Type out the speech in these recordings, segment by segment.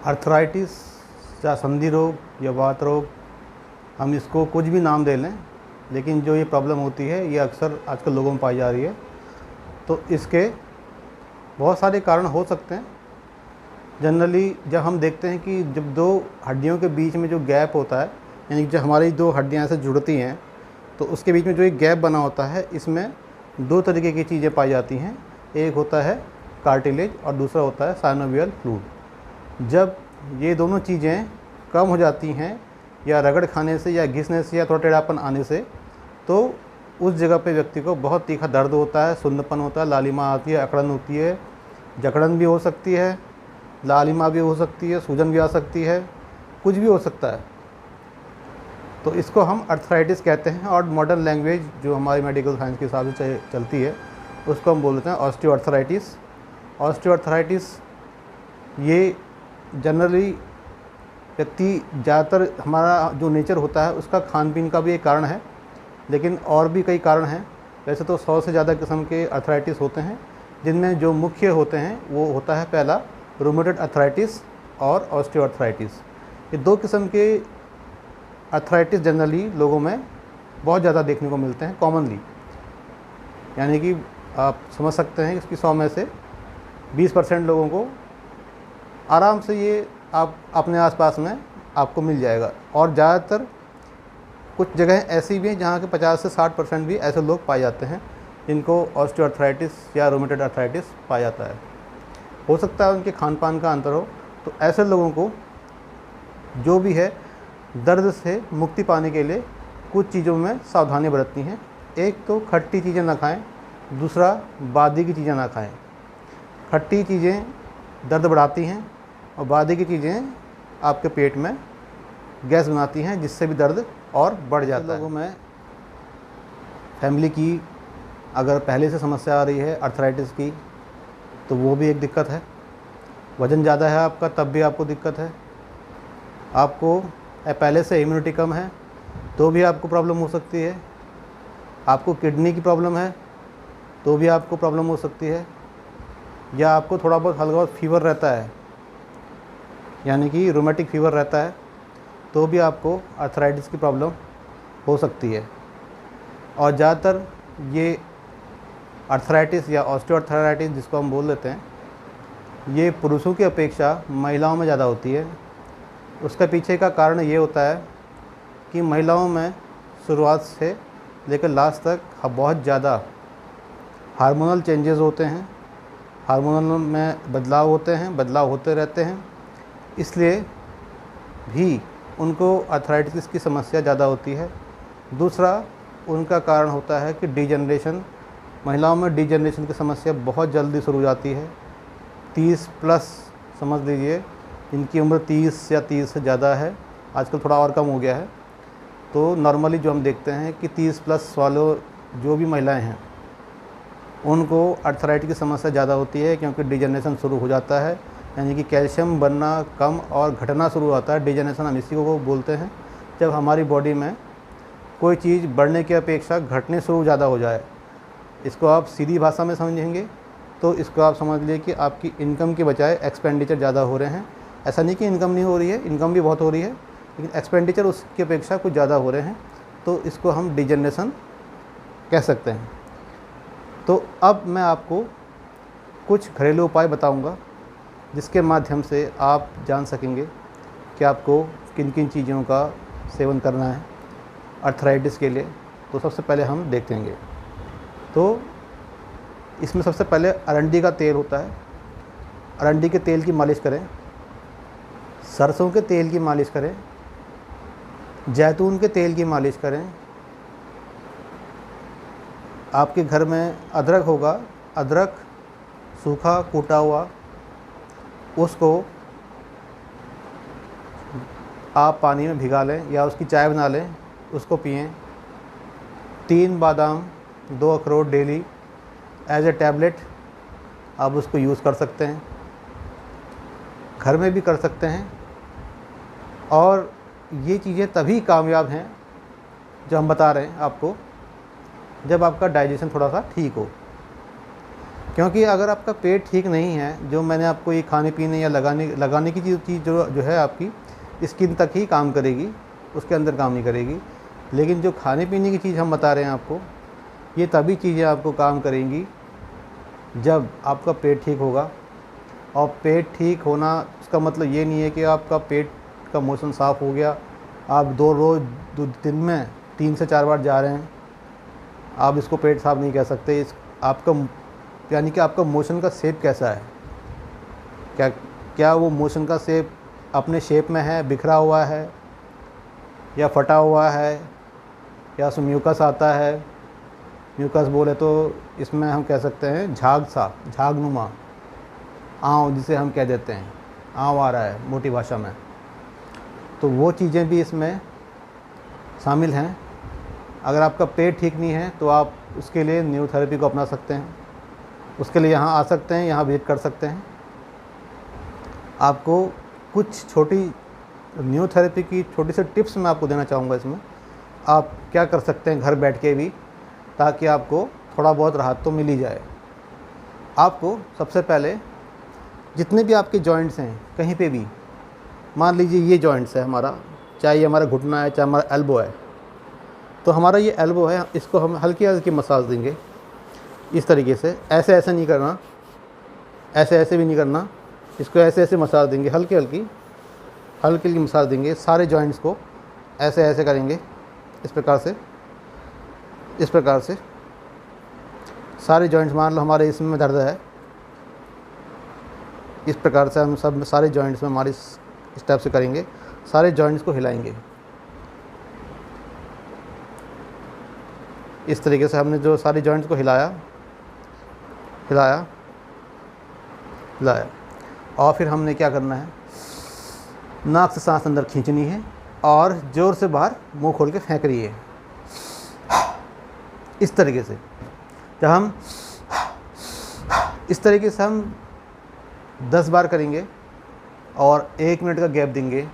Arthritis या संधि रोग या वात रोग, हम इसको कुछ भी नाम दे लें, लेकिन जो ये प्रॉब्लम होती है ये अक्सर आजकल लोगों में पाई जा रही है। तो इसके बहुत सारे कारण हो सकते हैं। जनरली जब हम देखते हैं कि जब दो हड्डियों के बीच में जो गैप होता है, यानी जब हमारी दो हड्डियां ऐसे जुड़ती हैं तो उसके बीच में जो एक गैप बना होता है, इसमें दो तरीके की चीज़ें पाई जाती हैं। एक होता है कार्टिलेज और दूसरा होता है साइनोवियल फ्लूइड। जब ये दोनों चीज़ें कम हो जाती हैं या रगड़ खाने से या घिसने से या थोड़ा टेढ़ापन आने से, तो उस जगह पे व्यक्ति को बहुत तीखा दर्द होता है, सुन्नपन होता है, लालिमा आती है, अकड़न होती है, जकड़न भी हो सकती है, लालिमा भी हो सकती है, सूजन भी आ सकती है, कुछ भी हो सकता है। तो इसको हम अर्थराइटिस कहते हैं, और मॉडर्न लैंग्वेज जो हमारी मेडिकल साइंस के हिसाब से चलती है उसको हम बोलते हैं ऑस्टियोआर्थराइटिस। ऑस्टियोआर्थराइटिस ये जनरली व्यक्ति ज़्यादातर, हमारा जो नेचर होता है उसका खान पीन का भी एक कारण है, लेकिन और भी कई कारण हैं। वैसे तो 100 से ज़्यादा किस्म के अर्थराइटिस होते हैं, जिनमें जो मुख्य होते हैं वो होता है पहला रूमेटॉइड अर्थराइटिस और ऑस्टियोआर्थराइटिस। ये दो किस्म के अर्थराइटिस जनरली लोगों में बहुत ज़्यादा देखने को मिलते हैं कॉमनली, यानी कि आप समझ सकते हैं इसकी 100 में से 20% लोगों को आराम से ये आप अपने आसपास में आपको मिल जाएगा। और ज़्यादातर कुछ जगह ऐसी भी हैं जहाँ के 50 से 60% भी ऐसे लोग पाए जाते हैं जिनको ऑस्टियोआर्थराइटिस या रूमेटॉइड अर्थराइटिस पाया जाता है। हो सकता है उनके खान पान का अंतर हो। तो ऐसे लोगों को जो भी है दर्द से मुक्ति पाने के लिए कुछ चीज़ों में सावधानी बरतनी है। एक तो खट्टी चीज़ें ना खाएं, दूसरा बादी की चीज़ें ना खाएं। खट्टी चीज़ें दर्द बढ़ाती हैं और बादी की चीज़ें आपके पेट में गैस बनाती हैं, जिससे भी दर्द और बढ़ जाता है। लोगों में फैमिली की अगर पहले से समस्या आ रही है अर्थराइटिस की, तो वो भी एक दिक्कत है। वज़न ज़्यादा है आपका, तब भी आपको दिक्कत है। आपको पहले से इम्यूनिटी कम है तो भी आपको प्रॉब्लम हो सकती है। आपको किडनी की प्रॉब्लम है तो भी आपको प्रॉब्लम हो सकती है। या आपको थोड़ा बहुत हल्का बहुत फीवर रहता है, यानी कि रूमेटिक फीवर रहता है, तो भी आपको अर्थराइटिस की प्रॉब्लम हो सकती है। और ज़्यादातर ये अर्थराइटिस या ऑस्टियोआर्थराइटिस जिसको हम बोल देते हैं, ये पुरुषों की अपेक्षा महिलाओं में ज़्यादा होती है। उसका पीछे का कारण ये होता है कि महिलाओं में शुरुआत से लेकर लास्ट तक बहुत ज़्यादा हार्मोनल चेंजेस होते हैं, हार्मोनल में बदलाव होते हैं, बदलाव होते रहते हैं, इसलिए भी उनको अर्थराइटिस की समस्या ज़्यादा होती है। दूसरा उनका कारण होता है कि डीजनरेशन, महिलाओं में डीजनरेशन की समस्या बहुत जल्दी शुरू हो जाती है। 30 प्लस समझ लीजिए, इनकी उम्र 30 या 30 से ज़्यादा है, आजकल थोड़ा और कम हो गया है। तो नॉर्मली जो हम देखते हैं कि 30 प्लस वालों जो भी महिलाएं हैं उनको अर्थराइटिस की समस्या ज़्यादा होती है, क्योंकि डीजनरेशन शुरू हो जाता है, यानी कि कैल्शियम बनना कम और घटना शुरू होता है। डीजनरेशन हम इसी को बोलते हैं, जब हमारी बॉडी में कोई चीज़ बढ़ने की अपेक्षा घटने शुरू ज़्यादा हो जाए। इसको आप सीधी भाषा में समझेंगे तो इसको आप समझ लीजिए कि आपकी इनकम के बजाय एक्सपेंडिचर ज़्यादा हो रहे हैं। ऐसा नहीं कि इनकम नहीं हो रही है, इनकम भी बहुत हो रही है, लेकिन एक्सपेंडिचर उसकी अपेक्षा कुछ ज़्यादा हो रहे हैं, तो इसको हम डीजनरेशन कह सकते हैं। तो अब मैं आपको कुछ घरेलू उपाय बताऊंगा जिसके माध्यम से आप जान सकेंगे कि आपको किन किन चीज़ों का सेवन करना है अर्थराइटिस के लिए। तो सबसे पहले हम देखेंगे, तो इसमें सबसे पहले अरंडी का तेल होता है। अरंडी के तेल की मालिश करें, सरसों के तेल की मालिश करें, जैतून के तेल की मालिश करें। आपके घर में अदरक होगा, अदरक सूखा कूटा हुआ, उसको आप पानी में भिगा लें या उसकी चाय बना लें, उसको पिएं। 3 बादाम 2 अखरोट डेली एज ए टैबलेट आप उसको यूज़ कर सकते हैं, घर में भी कर सकते हैं। और ये चीज़ें तभी कामयाब हैं जो हम बता रहे हैं आपको, जब आपका डाइजेशन थोड़ा सा ठीक हो। क्योंकि अगर आपका पेट ठीक नहीं है, जो मैंने आपको ये खाने पीने या लगाने की चीज़ जो है आपकी स्किन तक ही काम करेगी, उसके अंदर काम नहीं करेगी। लेकिन जो खाने पीने की चीज़ हम बता रहे हैं आपको, ये तभी चीज़ें आपको काम करेंगी जब आपका पेट ठीक होगा। और पेट ठीक होना इसका मतलब ये नहीं है कि आपका पेट का मोशन साफ़ हो गया, आप दिन में 3 से 4 बार जा रहे हैं, आप इसको पेट साफ नहीं कह सकते। आपका यानी कि आपका मोशन का शेप कैसा है, क्या वो मोशन का शेप अपने शेप में है, बिखरा हुआ है, या फटा हुआ है, या उसमें म्यूकस आता है। म्यूकस बोले तो इसमें हम कह सकते हैं झागनुमा आँव, जिसे हम कह देते हैं, आँव आ रहा है मोटी भाषा में। तो वो चीज़ें भी इसमें शामिल हैं। अगर आपका पेट ठीक नहीं है तो आप उसके लिए न्यूरोथेरेपी को अपना सकते हैं। उसके लिए यहाँ आ सकते हैं, यहाँ विजिट कर सकते हैं। आपको कुछ छोटी न्यूरोथेरेपी की छोटी सी टिप्स मैं आपको देना चाहूँगा इसमें। आप क्या कर सकते हैं घर बैठ के भी, ताकि आपको थोड़ा बहुत राहत तो मिल ही जाए। आपको सबसे पहले जितने भी आपके जॉइंट्स हैं, कहीं पे भी, मान लीजिए ये जॉइंट्स है हमारा, चाहे ये हमारा घुटना है, चाहे हमारा एल्बो है, तो हमारा ये एल्बो है, इसको हम हल्की हल्की मसाज देंगे इस तरीके से। ऐसे ऐसे नहीं करना, ऐसे ऐसे भी नहीं करना, इसको ऐसे ऐसे मसाज देंगे, हल्की हल्की मसाज देंगे। सारे जॉइंट्स को ऐसे ऐसे करेंगे, इस प्रकार से सारे जॉइंट्स। मान लो हमारे इसमें दर्द है, इस प्रकार से हम सब सारे जॉइंट्स में हमारे इस टाइप से करेंगे, सारे जॉइंट्स को हिलाएंगे। इस तरीके से हमने जो सारे जॉइंट्स को हिलाया और फिर हमने क्या करना है, नाक से सांस अंदर खींचनी है और ज़ोर से बाहर मुंह खोल के फेंक रही है। इस तरीके से जब हम इस तरीके से हम 10 बार करेंगे और 1 मिनट का गैप देंगे,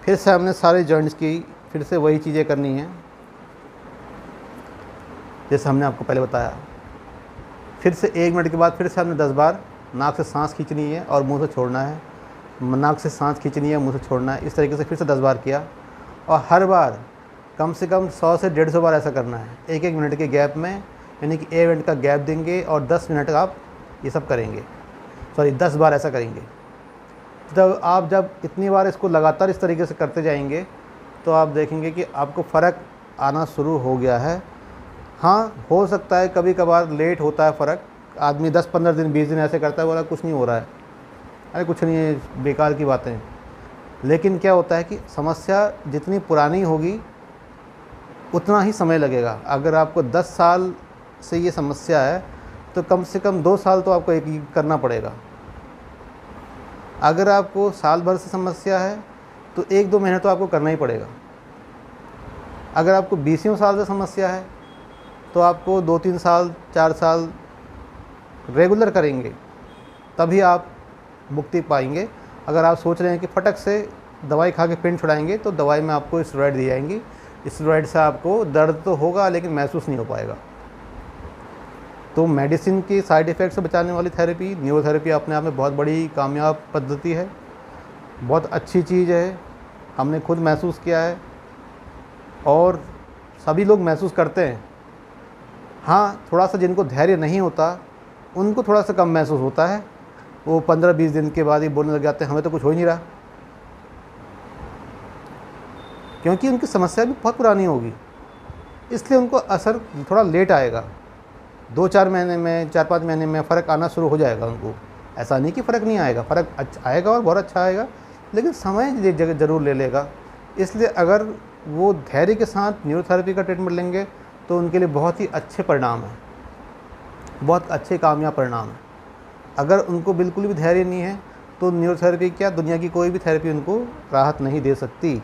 फिर से हमने सारे जॉइंट्स की फिर से वही चीज़ें करनी हैं जैसे हमने आपको पहले बताया। फिर से 1 मिनट के बाद फिर से हमने 10 बार नाक से सांस खींचनी है और मुंह से छोड़ना है, नाक से सांस खींचनी है, मुंह से छोड़ना है। इस तरीके से फिर से 10 बार किया और हर बार कम से कम 100 से 150 बार ऐसा करना है, 1-1 मिनट के गैप में, यानी कि 1 मिनट का गैप देंगे और 10 मिनट आप ये सब करेंगे, 10 बार ऐसा करेंगे। जब इतनी बार इसको लगातार इस तरीके से करते जाएंगे तो आप देखेंगे कि आपको फ़र्क आना शुरू हो गया है। हाँ, हो सकता है कभी कभार लेट होता है फ़र्क, आदमी 10-15 दिन 20 दिन ऐसे करता है, बोला कुछ नहीं हो रहा है, अरे कुछ नहीं है, बेकार की बातें हैं। लेकिन क्या होता है कि समस्या जितनी पुरानी होगी उतना ही समय लगेगा। अगर आपको 10 साल से ये समस्या है तो कम से कम 2 साल तो आपको एक ही करना पड़ेगा। अगर आपको साल भर से समस्या है तो 1-2 महीने तो आपको करना ही पड़ेगा। अगर आपको 20 साल से समस्या है तो आपको 2-3 साल 4 साल रेगुलर करेंगे तभी आप मुक्ति पाएंगे। अगर आप सोच रहे हैं कि फटक से दवाई खा के पेन छुड़ाएंगे तो दवाई में आपको स्टेरॉइड दी जाएंगी, स्टेरॉइड से आपको दर्द तो होगा लेकिन महसूस नहीं हो पाएगा। तो मेडिसिन की साइड इफ़ेक्ट से बचाने वाली थेरेपी, न्यूरोथेरेपी अपने आप में बहुत बड़ी कामयाब पद्धति है, बहुत अच्छी चीज़ है, हमने खुद महसूस किया है और सभी लोग महसूस करते हैं। हाँ, थोड़ा सा जिनको धैर्य नहीं होता उनको थोड़ा सा कम महसूस होता है, वो 15-20 दिन के बाद ही बोलने लग जाते हैं हमें तो कुछ हो ही नहीं रहा, क्योंकि उनकी समस्या भी बहुत पुरानी होगी, इसलिए उनको असर थोड़ा लेट आएगा। 2-4 महीने में, 4-5 महीने में फ़र्क आना शुरू हो जाएगा उनको। ऐसा नहीं कि फ़र्क नहीं आएगा, फ़र्क आएगा और बहुत अच्छा आएगा, लेकिन समय ज़रूर ले लेगा। इसलिए अगर वो धैर्य के साथ न्यूरोथेरेपी का ट्रीटमेंट लेंगे तो उनके लिए बहुत ही अच्छे परिणाम हैं, बहुत अच्छे कामयाब परिणाम हैं। अगर उनको बिल्कुल भी धैर्य नहीं है तो न्यूरोथेरेपी क्या, दुनिया की कोई भी थेरेपी उनको राहत नहीं दे सकती।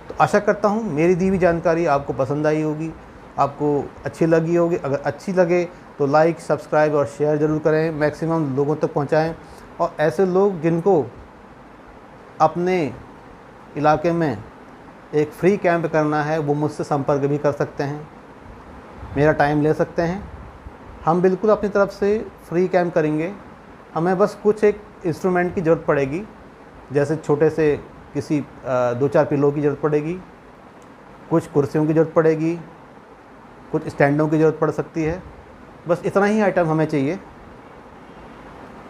तो आशा करता हूँ मेरी दी हुई जानकारी आपको पसंद आई होगी, आपको अच्छी लगी होगी। अगर अच्छी लगे तो लाइक, सब्सक्राइब और शेयर ज़रूर करें, मैक्सिमम लोगों तक पहुँचाएँ। और ऐसे लोग जिनको अपने इलाके में एक फ्री कैंप करना है वो मुझसे संपर्क भी कर सकते हैं, मेरा टाइम ले सकते हैं। हम बिल्कुल अपनी तरफ से फ्री कैम्प करेंगे। हमें बस कुछ एक इंस्ट्रूमेंट की ज़रूरत पड़ेगी, जैसे छोटे से किसी 2-4 पिलो की ज़रूरत पड़ेगी, कुछ कुर्सियों की ज़रूरत पड़ेगी, कुछ स्टैंडों की ज़रूरत पड़ सकती है। बस इतना ही आइटम हमें चाहिए,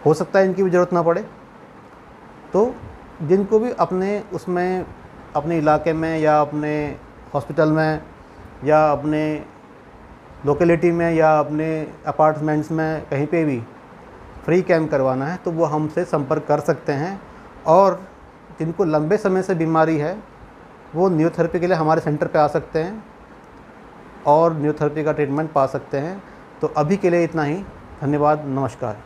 हो सकता है इनकी भी ज़रूरत ना पड़े। तो जिनको भी अपने उसमें अपने इलाके में या अपने हॉस्पिटल में या अपने लोकेलिटी में या अपने अपार्टमेंट्स में कहीं पे भी फ्री कैम्प करवाना है तो वो हमसे संपर्क कर सकते हैं। और जिनको लंबे समय से बीमारी है वो न्यूरोथेरेपी के लिए हमारे सेंटर पे आ सकते हैं और न्यूरोथेरेपी का ट्रीटमेंट पा सकते हैं। तो अभी के लिए इतना ही। धन्यवाद, नमस्कार।